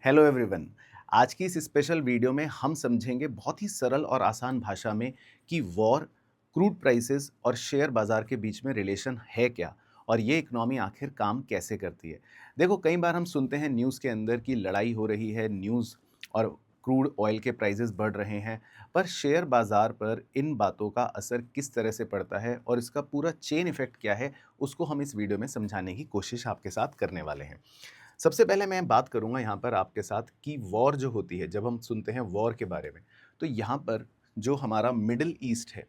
Hello everyone. आज की इस स्पेशल वीडियो में हम समझेंगे बहुत ही सरल और आसान भाषा में कि वॉर, क्रूड प्राइसेस और शेयर बाजार के बीच में रिलेशन है क्या और ये इकोनॉमी आखिर काम कैसे करती है। देखो, कई बार हम सुनते हैं न्यूज़ के अंदर कि लड़ाई हो रही है, न्यूज़ और क्रूड ऑयल के प्राइसेस बढ़ रहे हैं, पर शेयर बाजार पर इन बातों का असर किस तरह से पड़ता है और इसका पूरा चेन इफेक्ट क्या है, उसको हम इस वीडियो में समझाने की कोशिश आपके साथ करने वाले हैं। सबसे पहले मैं बात करूँगा यहाँ पर आपके साथ कि वॉर जो होती है, जब हम सुनते हैं वॉर के बारे में, तो यहाँ पर जो हमारा मिडल ईस्ट है,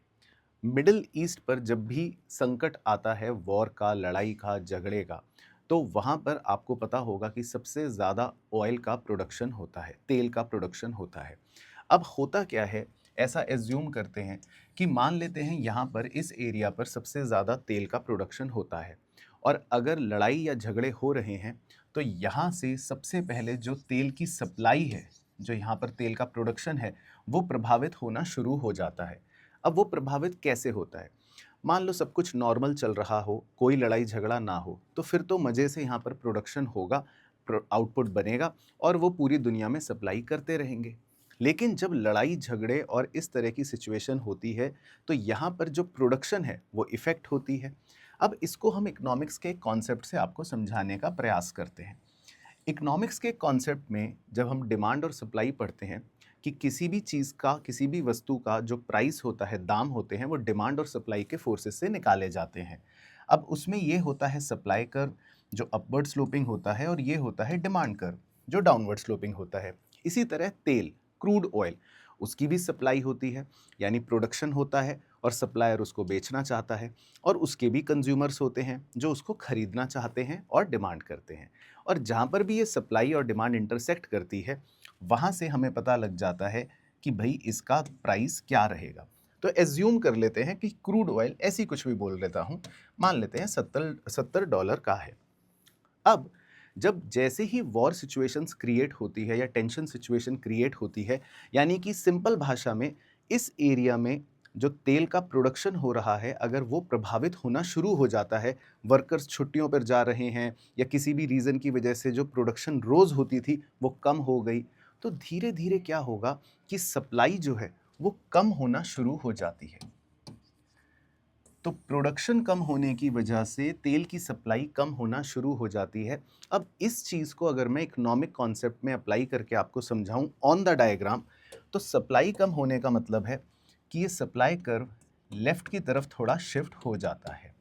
मिडल ईस्ट पर जब भी संकट आता है वॉर का, लड़ाई का, झगड़े का, तो वहाँ पर आपको पता होगा कि सबसे ज़्यादा ऑयल का प्रोडक्शन होता है, तेल का प्रोडक्शन होता है। अब होता क्या है, ऐसा एज्यूम करते हैं कि मान लेते हैं यहाँ पर इस एरिया पर सबसे ज़्यादा तेल का प्रोडक्शन होता है और अगर लड़ाई या झगड़े हो रहे हैं, तो यहाँ से सबसे पहले जो तेल की सप्लाई है, जो यहाँ पर तेल का प्रोडक्शन है, वो प्रभावित होना शुरू हो जाता है। अब वो प्रभावित कैसे होता है? मान लो सब कुछ नॉर्मल चल रहा हो, कोई लड़ाई झगड़ा ना हो, तो फिर तो मज़े से यहाँ पर प्रोडक्शन होगा, आउटपुट बनेगा और वो पूरी दुनिया में सप्लाई करते रहेंगे। लेकिन जब लड़ाई झगड़े और इस तरह की सिचुएशन होती है, तो यहाँ पर जो प्रोडक्शन है वो इफ़ेक्ट होती है। अब इसको हम इकोनॉमिक्स के कॉन्सेप्ट से आपको समझाने का प्रयास करते हैं। इकोनॉमिक्स के कॉन्सेप्ट में जब हम डिमांड और सप्लाई पढ़ते हैं कि किसी भी चीज़ का, किसी भी वस्तु का जो प्राइस होता है, दाम होते हैं, वो डिमांड और सप्लाई के फोर्सेस से निकाले जाते हैं। अब उसमें ये होता है सप्लाई कर्व जो अपवर्ड स्लोपिंग होता है और ये होता है डिमांड कर्व जो डाउनवर्ड स्लोपिंग होता है। इसी तरह तेल, क्रूड ऑयल, उसकी भी सप्लाई होती है, यानी प्रोडक्शन होता है और सप्लायर उसको बेचना चाहता है और उसके भी कंज्यूमर्स होते हैं जो उसको खरीदना चाहते हैं और डिमांड करते हैं। और जहाँ पर भी ये सप्लाई और डिमांड इंटरसेक्ट करती है, वहाँ से हमें पता लग जाता है कि भाई इसका प्राइस क्या रहेगा। तो एज्यूम कर लेते हैं कि क्रूड ऑयल, ऐसी कुछ भी बोल लेता हूँ, मान लेते हैं 70 डॉलर का है। अब जब जैसे ही वॉर सिचुएशंस क्रिएट होती है या टेंशन सिचुएशन क्रिएट होती है, यानी कि सिंपल भाषा में इस एरिया में जो तेल का प्रोडक्शन हो रहा है, अगर वो प्रभावित होना शुरू हो जाता है, वर्कर्स छुट्टियों पर जा रहे हैं या किसी भी रीज़न की वजह से जो प्रोडक्शन रोज़ होती थी वो कम हो गई, तो धीरे धीरे क्या होगा कि सप्लाई जो है वो कम होना शुरू हो जाती है। तो प्रोडक्शन कम होने की वजह से तेल की सप्लाई कम होना शुरू हो जाती है। अब इस चीज़ को अगर मैं इकोनॉमिक कॉन्सेप्ट में अप्लाई करके आपको समझाऊं ऑन द डायग्राम, तो सप्लाई कम होने का मतलब है कि ये सप्लाई कर्व लेफ़्ट की तरफ थोड़ा शिफ्ट हो जाता है।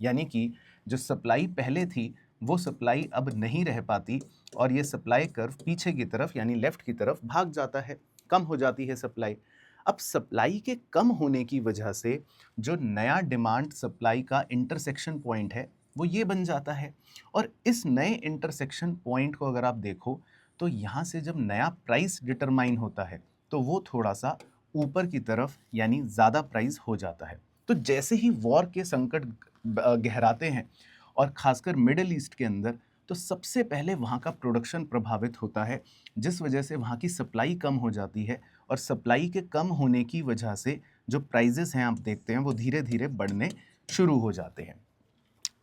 यानी कि जो सप्लाई पहले थी, वो सप्लाई अब नहीं रह पाती और ये सप्लाई कर्व पीछे की तरफ यानी लेफ़्ट की तरफ भाग जाता है, कम हो जाती है सप्लाई। अब सप्लाई के कम होने की वजह से जो नया डिमांड सप्लाई का इंटरसेक्शन पॉइंट है वो ये बन जाता है और इस नए इंटरसेक्शन पॉइंट को अगर आप देखो, तो यहाँ से जब नया प्राइस डिटरमाइन होता है तो वो थोड़ा सा ऊपर की तरफ यानी ज़्यादा प्राइस हो जाता है। तो जैसे ही वॉर के संकट गहराते हैं और खासकर मिडिल ईस्ट के अंदर, तो सबसे पहले वहाँ का प्रोडक्शन प्रभावित होता है, जिस वजह से वहाँ की सप्लाई कम हो जाती है और सप्लाई के कम होने की वजह से जो प्राइजेस हैं आप देखते हैं वो धीरे धीरे बढ़ने शुरू हो जाते हैं।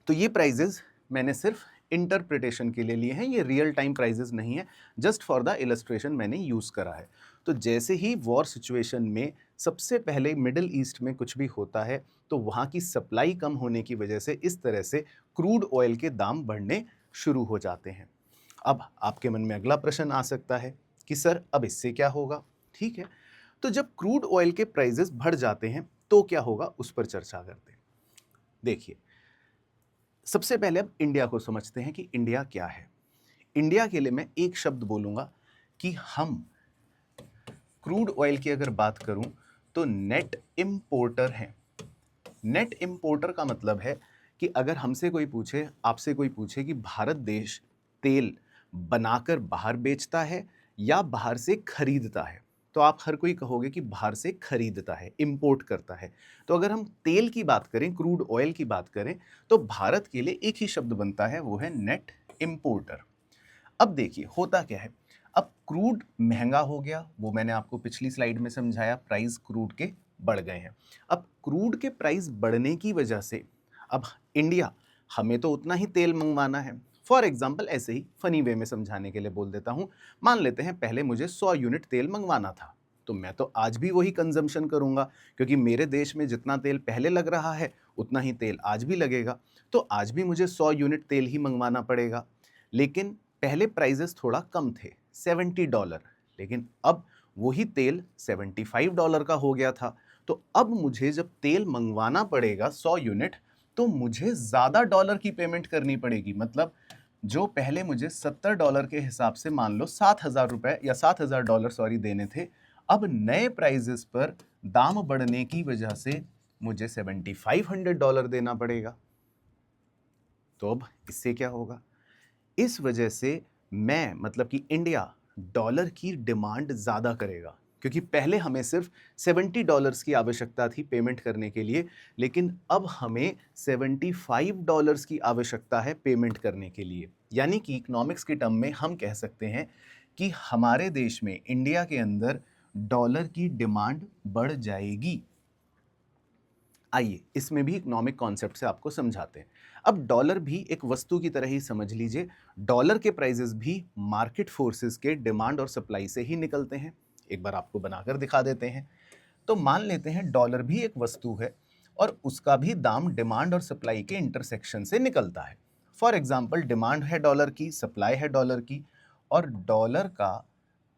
तो ये प्राइजेस मैंने सिर्फ इंटरप्रिटेशन के लिए लिए हैं, ये रियल टाइम प्राइजेस नहीं है, जस्ट फॉर द इलस्ट्रेशन मैंने यूज़ करा है। तो जैसे ही वॉर सिचुएशन में सबसे पहले मिडिल ईस्ट में कुछ भी होता है, तो वहाँ की सप्लाई कम होने की वजह से इस तरह से क्रूड ऑयल के दाम बढ़ने शुरू हो जाते हैं। अब आपके मन में अगला प्रश्न आ सकता है कि सर अब इससे क्या होगा? ठीक है, तो जब क्रूड ऑयल के प्राइजेस बढ़ जाते हैं तो क्या होगा, उस पर चर्चा करते हैं। देखिए, सबसे पहले अब इंडिया को समझते हैं कि इंडिया क्या है। इंडिया के लिए मैं एक शब्द बोलूंगा कि हम क्रूड ऑयल की अगर बात करूं तो नेट इंपोर्टर हैं। नेट इंपोर्टर का मतलब है कि अगर हमसे कोई पूछे, आपसे कोई पूछे कि भारत देश तेल बनाकर बाहर बेचता है या बाहर से खरीदता है, तो आप हर कोई कहोगे कि बाहर से खरीदता है, इंपोर्ट करता है। तो अगर हम तेल की बात करें, क्रूड ऑयल की बात करें, तो भारत के लिए एक ही शब्द बनता है, वो है नेट इंपोर्टर। अब देखिए होता क्या है, अब क्रूड महंगा हो गया, वो मैंने आपको पिछली स्लाइड में समझाया, प्राइस क्रूड के बढ़ गए हैं। अब क्रूड के प्राइस बढ़ने की वजह से अब इंडिया, हमें तो उतना ही तेल मंगवाना है, फॉर एग्जाम्पल ऐसे ही फनी वे में समझाने के लिए बोल देता हूं, मान लेते हैं पहले मुझे 100 यूनिट तेल मंगवाना था, तो मैं तो आज भी वही कंजम्पशन करूंगा, क्योंकि मेरे देश में जितना तेल पहले लग रहा है उतना ही तेल आज भी लगेगा, तो आज भी मुझे 100 यूनिट तेल ही मंगवाना पड़ेगा। लेकिन पहले प्राइजेस थोड़ा कम थे, $70, लेकिन अब वही तेल $75 का हो गया था। तो अब मुझे जब तेल मंगवाना पड़ेगा 100 यूनिट, तो मुझे ज़्यादा डॉलर की पेमेंट करनी पड़ेगी। मतलब जो पहले मुझे $70 के हिसाब से मान लो 7,000 रुपए या $7,000 सॉरी देने थे, अब नए प्राइजेस पर दाम बढ़ने की वजह से मुझे $7,500 देना पड़ेगा। तो अब इससे क्या होगा? इस वजह से मैं मतलब कि इंडिया डॉलर की डिमांड ज़्यादा करेगा, क्योंकि पहले हमें सिर्फ $70 की आवश्यकता थी पेमेंट करने के लिए, लेकिन अब हमें $75 की आवश्यकता है पेमेंट करने के लिए। यानी कि इकोनॉमिक्स की टर्म में हम कह सकते हैं कि हमारे देश में, इंडिया के अंदर डॉलर की डिमांड बढ़ जाएगी। आइए इसमें भी इकोनॉमिक कॉन्सेप्ट से आपको समझाते हैं। अब डॉलर भी एक वस्तु की तरह ही समझ लीजिए। डॉलर के प्राइजेस भी मार्केट फोर्सेस के डिमांड और सप्लाई से ही निकलते हैं। एक बार आपको बनाकर दिखा देते हैं। तो मान लेते हैं डॉलर भी एक वस्तु है और उसका भी दाम डिमांड और सप्लाई के इंटरसेक्शन से निकलता है। फॉर एग्जाम्पल, डिमांड है डॉलर की, सप्लाई है डॉलर की, और डॉलर का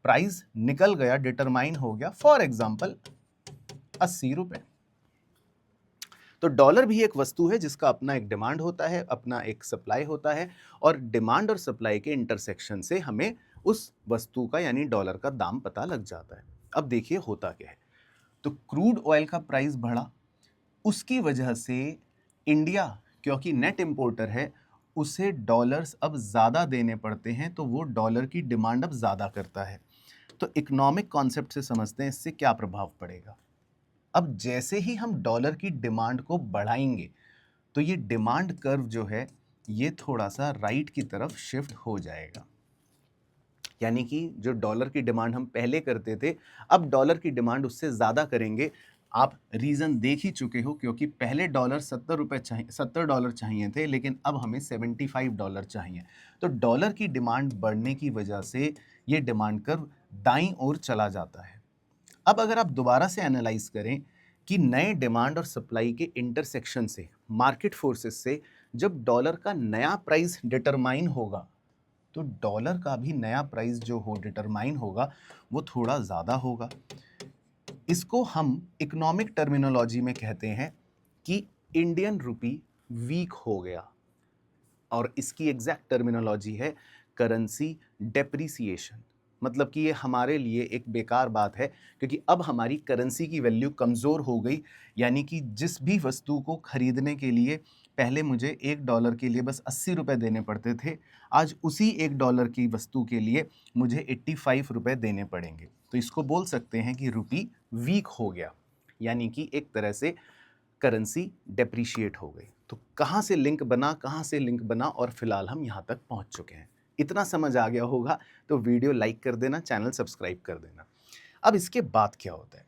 प्राइस निकल गया, डिटरमाइन हो गया फॉर एग्जाम्पल 80 रुपए। तो डॉलर भी एक वस्तु है जिसका अपना एक डिमांड होता है, अपना एक सप्लाई होता है, और डिमांड और सप्लाई के इंटरसेक्शन से हमें उस वस्तु का यानी डॉलर का दाम पता लग जाता है। अब देखिए होता क्या है। तो क्रूड ऑयल का प्राइस बढ़ा, उसकी वजह से इंडिया, क्योंकि नेट इंपोर्टर है, उसे डॉलर्स अब ज़्यादा देने पड़ते हैं, तो वो डॉलर की डिमांड अब ज़्यादा करता है। तो इकोनॉमिक कॉन्सेप्ट से समझते हैं इससे क्या प्रभाव पड़ेगा। अब जैसे ही हम डॉलर की डिमांड को बढ़ाएंगे, तो ये डिमांड कर्व जो है ये थोड़ा सा राइट की तरफ शिफ्ट हो जाएगा। यानी कि जो डॉलर की डिमांड हम पहले करते थे, अब डॉलर की डिमांड उससे ज़्यादा करेंगे। आप रीज़न देख ही चुके हो, क्योंकि पहले डॉलर $70 चाहिए थे, लेकिन अब हमें $75 चाहिए। तो डॉलर की डिमांड बढ़ने की वजह से ये डिमांड कर्व दाईं ओर चला जाता है। अब अगर आप दोबारा से एनालाइज करें कि नए डिमांड और सप्लाई के इंटरसेक्शन से, मार्केट फोर्सेस से, जब डॉलर का नया प्राइस डिटरमाइन होगा, तो डॉलर का भी नया प्राइस जो हो डिटरमाइन होगा वो थोड़ा ज़्यादा होगा। इसको हम इकोनॉमिक टर्मिनोलॉजी में कहते हैं कि इंडियन रुपी वीक हो गया, और इसकी एग्जैक्ट टर्मिनोलॉजी है करेंसी डेप्रिसिएशन। मतलब कि ये हमारे लिए एक बेकार बात है, क्योंकि अब हमारी करेंसी की वैल्यू कमज़ोर हो गई। यानी कि जिस भी वस्तु को खरीदने के लिए पहले मुझे $1 के लिए बस 80 रुपये देने पड़ते थे, आज उसी $1 की वस्तु के लिए मुझे 85 रुपये देने पड़ेंगे। तो इसको बोल सकते हैं कि रुपी वीक हो गया, यानी कि एक तरह से करेंसी डेप्रिशिएट हो गई। तो कहाँ से लिंक बना और फिलहाल हम यहाँ तक पहुँच चुके हैं। इतना समझ आ गया होगा तो वीडियो लाइक कर देना, चैनल सब्सक्राइब कर देना। अब इसके बाद क्या होता है,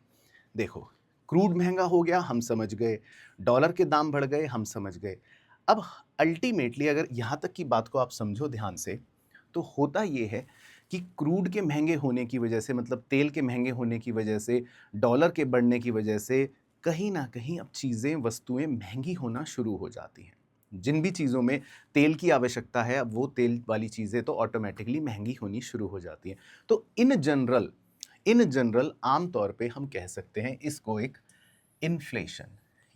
देखो, क्रूड महंगा हो गया, हम समझ गए, डॉलर के दाम बढ़ गए, हम समझ गए। अब अल्टीमेटली अगर यहाँ तक की बात को आप समझो ध्यान से, तो होता ये है कि क्रूड के महंगे होने की वजह से, मतलब तेल के महंगे होने की वजह से, डॉलर के बढ़ने की वजह से कहीं ना कहीं अब चीज़ें, वस्तुएं महंगी होना शुरू हो जाती हैं। जिन भी चीज़ों में तेल की आवश्यकता है, अब वो तेल वाली चीज़ें तो ऑटोमेटिकली महंगी होनी शुरू हो जाती हैं। तो इन जनरल आम तौर पे हम कह सकते हैं इसको एक इन्फ्लेशन,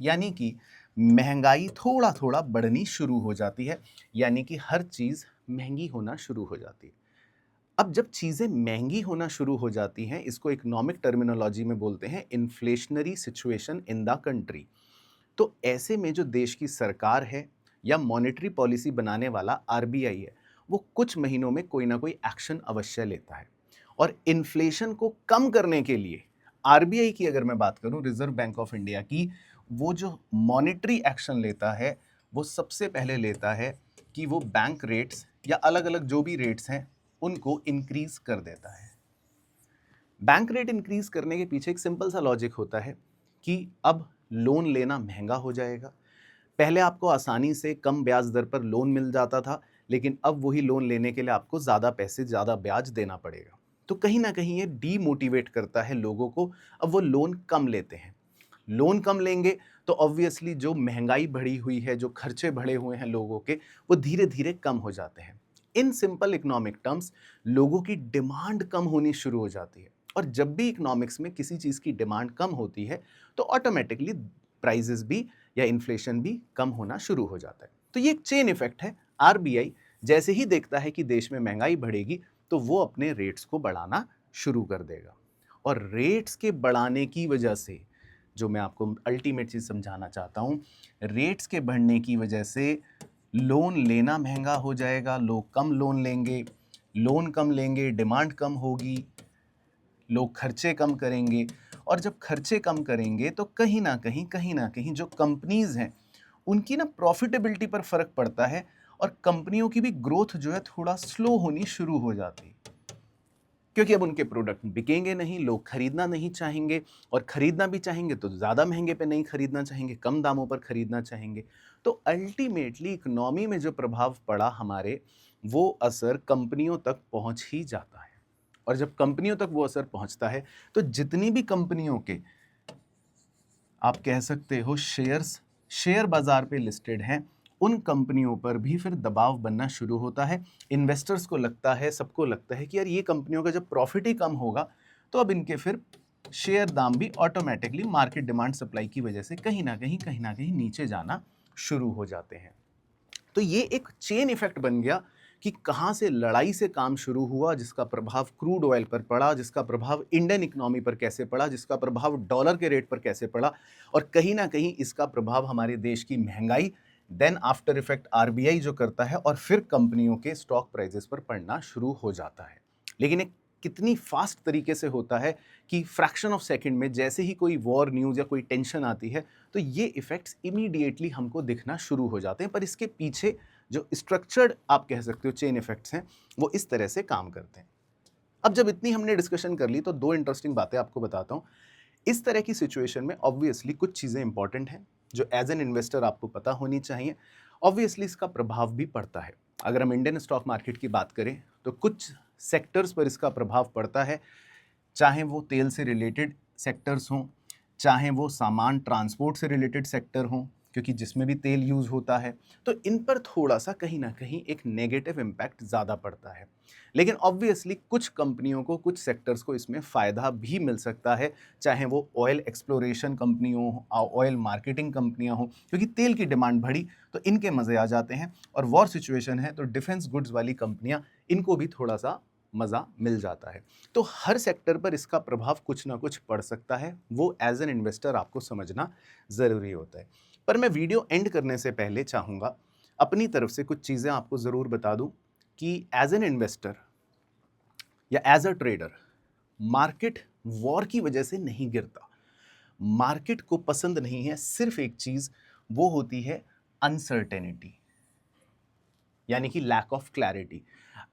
यानी कि महंगाई थोड़ा थोड़ा बढ़नी शुरू हो जाती है, यानी कि हर चीज़ महंगी होना शुरू हो जाती है। अब जब चीज़ें महंगी होना शुरू हो जाती हैं, इसको इकोनॉमिक टर्मिनोलॉजी में बोलते हैं inflationary situation in the country. तो ऐसे में जो देश की सरकार है या मॉनेटरी पॉलिसी बनाने वाला आरबीआई है, वो कुछ महीनों में कोई ना कोई एक्शन अवश्य लेता है। और इन्फ्लेशन को कम करने के लिए आरबीआई की अगर मैं बात करूं, रिजर्व बैंक ऑफ इंडिया की, वो जो मॉनेटरी एक्शन लेता है वो सबसे पहले लेता है कि वो बैंक रेट्स या अलग अलग जो भी रेट्स हैं उनको इंक्रीज कर देता है। बैंक रेट इंक्रीज करने के पीछे एक सिंपल सा लॉजिक होता है कि अब लोन लेना महंगा हो जाएगा। पहले आपको आसानी से कम ब्याज दर पर लोन मिल जाता था, लेकिन अब वही लोन लेने के लिए आपको ज़्यादा पैसे, ज़्यादा ब्याज देना पड़ेगा। तो कहीं न कहीं ये डीमोटिवेट करता है लोगों को, अब वो लोन कम लेते हैं। लोन कम लेंगे तो ऑब्वियसली जो महँगाई बढ़ी हुई है, जो खर्चे बढ़े हुए हैं लोगों के, वो धीरे-धीरे कम हो जाते हैं। इन सिंपल इकोनॉमिक टर्म्स लोगों की डिमांड कम होनी शुरू हो जाती है और जब भी इकोनॉमिक्स में किसी चीज़ की डिमांड कम होती है, तो ऑटोमैटिकली प्राइसेस भी या इन्फ्लेशन भी कम होना शुरू हो जाता है। तो ये एक चेन इफ़ेक्ट है। आरबीआई जैसे ही देखता है कि देश में महँगाई बढ़ेगी, तो वो अपने रेट्स को बढ़ाना शुरू कर देगा और रेट्स के बढ़ाने की वजह से जो मैं आपको अल्टीमेट चीज़ समझाना चाहता हूँ, रेट्स के बढ़ने की वजह से लोन लेना महँगा हो जाएगा, लोग कम लोन कम लेंगे, डिमांड कम होगी, लोग खर्चे कम करेंगे और जब खर्चे कम करेंगे तो कहीं न कहीं जो कंपनीज़ हैं, उनकी ना प्रॉफ़िटेबिलिटी पर फ़र्क पड़ता है और कंपनियों की भी ग्रोथ जो है थोड़ा स्लो होनी शुरू हो जाती है। क्योंकि अब उनके प्रोडक्ट बिकेंगे नहीं, लोग खरीदना नहीं चाहेंगे और खरीदना भी चाहेंगे तो ज़्यादा महँगे पे नहीं खरीदना चाहेंगे, कम दामों पर खरीदना चाहेंगे। तो अल्टीमेटली इकोनॉमी में जो प्रभाव पड़ा हमारे, वो असर कंपनियों तक पहुँच ही जाता है और जब कंपनियों तक वो असर पहुँचता है, तो जितनी भी कंपनियों के आप कह सकते हो शेयर बाज़ार पे लिस्टेड हैं, उन कंपनियों पर भी फिर दबाव बनना शुरू होता है। इन्वेस्टर्स को लगता है, सबको लगता है कि यार ये कंपनियों का जब प्रॉफ़िट ही कम होगा, तो अब इनके फिर शेयर दाम भी ऑटोमैटिकली मार्केट डिमांड सप्लाई की वजह से कहीं न कहीं नीचे जाना शुरू हो जाते हैं। तो ये एक चेन इफ़ेक्ट बन गया कि कहाँ से लड़ाई से काम शुरू हुआ, जिसका प्रभाव क्रूड ऑयल पर पड़ा, जिसका प्रभाव इंडियन इकोनॉमी पर कैसे पड़ा, जिसका प्रभाव डॉलर के रेट पर कैसे पड़ा और कहीं न कहीं इसका प्रभाव हमारे देश की महँगाई, देन आफ्टर इफ़ेक्ट आरबीआई जो करता है और फिर कंपनियों के स्टॉक प्राइसेस पर पड़ना शुरू हो जाता है। लेकिन एक कितनी फास्ट तरीके से होता है कि फ्रैक्शन ऑफ सेकंड में जैसे ही कोई वॉर न्यूज़ या कोई टेंशन आती है, तो ये इफ़ेक्ट्स इमीडिएटली हमको दिखना शुरू हो जाते हैं। पर इसके पीछे जो स्ट्रक्चर्ड आप कह सकते हो चेन इफ़ेक्ट्स हैं, वो इस तरह से काम करते हैं। अब जब इतनी हमने डिस्कशन कर ली, तो 2 इंटरेस्टिंग बातें आपको बताता हूँ। इस तरह की सिचुएशन में ऑब्वियसली कुछ चीज़ें इंपॉर्टेंट हैं, जो एज़ एन इन्वेस्टर आपको पता होनी चाहिए। ऑब्वियसली इसका प्रभाव भी पड़ता है। अगर हम इंडियन स्टॉक मार्केट की बात करें, तो कुछ सेक्टर्स पर इसका प्रभाव पड़ता है, चाहे वो तेल से रिलेटेड सेक्टर्स हों, चाहे वो सामान ट्रांसपोर्ट से रिलेटेड सेक्टर हों, क्योंकि जिसमें भी तेल यूज़ होता है, तो इन पर थोड़ा-सा कहीं न कहीं एक नेगेटिव इम्पैक्ट ज़्यादा पड़ता है। लेकिन ऑब्वियसली कुछ कंपनियों को, कुछ सेक्टर्स को इसमें फ़ायदा भी मिल सकता है, चाहे वो ऑयल एक्सप्लोरेशन कंपनी हो, ऑयल मार्केटिंग कंपनियाँ हों, क्योंकि तेल की डिमांड बढ़ी, तो इनके मज़े आ जाते हैं और वॉर सिचुएशन है, तो डिफेंस गुड्स वाली कंपनियाँ, इनको भी थोड़ा-सा मज़ा मिल जाता है। तो हर सेक्टर पर इसका प्रभाव कुछ ना कुछ पड़ सकता है, वो एज़ एन इन्वेस्टर आपको समझना ज़रूरी होता है। पर मैं वीडियो एंड करने से पहले चाहूँगा, अपनी तरफ से कुछ चीज़ें आपको ज़रूर बता दूँ कि एज़ एन इन्वेस्टर या as a trader, market war की वजह से नहीं गिरता। मार्केट को पसंद नहीं है सिर्फ़ एक चीज़, वो होती है अनसर्टेनिटी। यानी कि लैक ऑफ क्लैरिटी।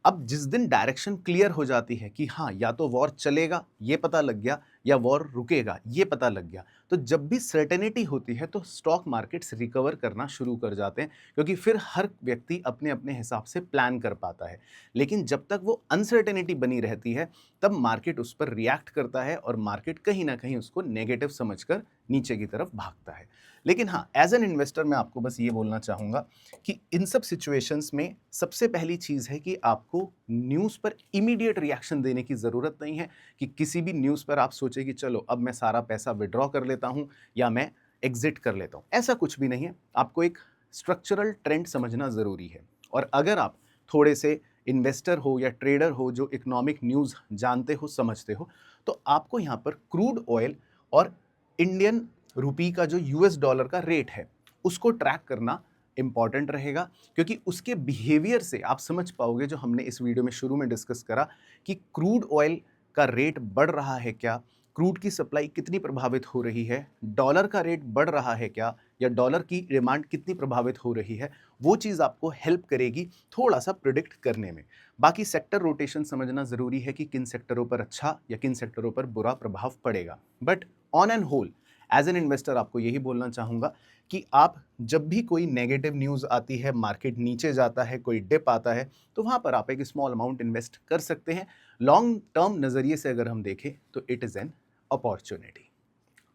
अब जिस दिन डायरेक्शन क्लियर हो जाती है कि हाँ, या तो वॉर चलेगा, ये पता लग गया, या वॉर रुकेगा, ये पता लग गया, तो जब भी सर्टेनिटी होती है, तो स्टॉक मार्केट्स रिकवर करना शुरू कर जाते हैं, क्योंकि फिर हर व्यक्ति अपने-अपने हिसाब से प्लान कर पाता है। लेकिन जब तक वो अनसर्टेनिटी बनी रहती है, तब मार्केट उस पर रिएक्ट करता है और मार्केट कहीं न कहीं उसको नेगेटिव समझकर नीचे की तरफ भागता है। लेकिन हाँ, एज़ एन इन्वेस्टर मैं आपको बस ये बोलना चाहूँगा कि इन सब सिचुएशंस में सबसे पहली चीज़ है कि आपको न्यूज़ पर इमीडिएट रिएक्शन देने की ज़रूरत नहीं है कि किसी भी न्यूज़ पर आप सोचें कि चलो अब मैं सारा पैसा विथड्रॉ कर लेता हूँ या मैं एग्ज़िट कर लेता हूँ। ऐसा कुछ भी नहीं है। आपको एक स्ट्रक्चरल ट्रेंड समझना ज़रूरी है और अगर आप थोड़े से इन्वेस्टर हो या ट्रेडर हो जो इकोनॉमिक न्यूज़ जानते हो, समझते हो, तो आपको यहाँ पर क्रूड ऑयल और इंडियन रुपी का जो यूएस डॉलर का रेट है, उसको ट्रैक करना इम्पॉर्टेंट रहेगा, क्योंकि उसके बिहेवियर से आप समझ पाओगे जो हमने इस वीडियो में शुरू में डिस्कस करा कि क्रूड ऑयल का रेट बढ़ रहा है क्या, क्रूड की सप्लाई कितनी प्रभावित हो रही है, डॉलर का रेट बढ़ रहा है क्या, या डॉलर की डिमांड कितनी प्रभावित हो रही है। वो चीज़ आपको हेल्प करेगी थोड़ा सा प्रिडिक्ट करने में। बाकी सेक्टर रोटेशन समझना ज़रूरी है कि किन सेक्टरों पर अच्छा या किन सेक्टरों पर बुरा प्रभाव पड़ेगा। But on and whole as an investor आपको यही बोलना चाहूँगा कि आप जब भी कोई नेगेटिव न्यूज़ आती है, मार्केट नीचे जाता है, कोई डिप आता है, तो वहाँ पर आप एक स्मॉल अमाउंट इन्वेस्ट कर सकते हैं। लॉन्ग टर्म नज़रिए से अगर हम देखें तो इट इज़ एन अपॉर्चुनिटी।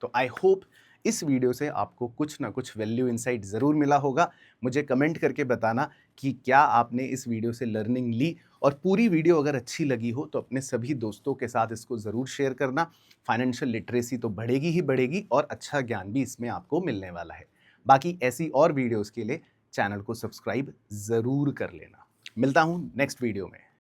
तो आई होप इस वीडियो से आपको कुछ ना कुछ वैल्यू इनसाइट ज़रूर मिला होगा। मुझे कमेंट करके बताना कि क्या आपने इस वीडियो से लर्निंग ली, और पूरी वीडियो अगर अच्छी लगी हो तो अपने सभी दोस्तों के साथ इसको ज़रूर शेयर करना। फाइनेंशियल लिटरेसी तो बढ़ेगी ही बढ़ेगी और अच्छा ज्ञान भी इसमें आपको मिलने वाला है। बाकी ऐसी और वीडियोज़ के लिए चैनल को सब्सक्राइब ज़रूर कर लेना। मिलता हूँ नेक्स्ट वीडियो में।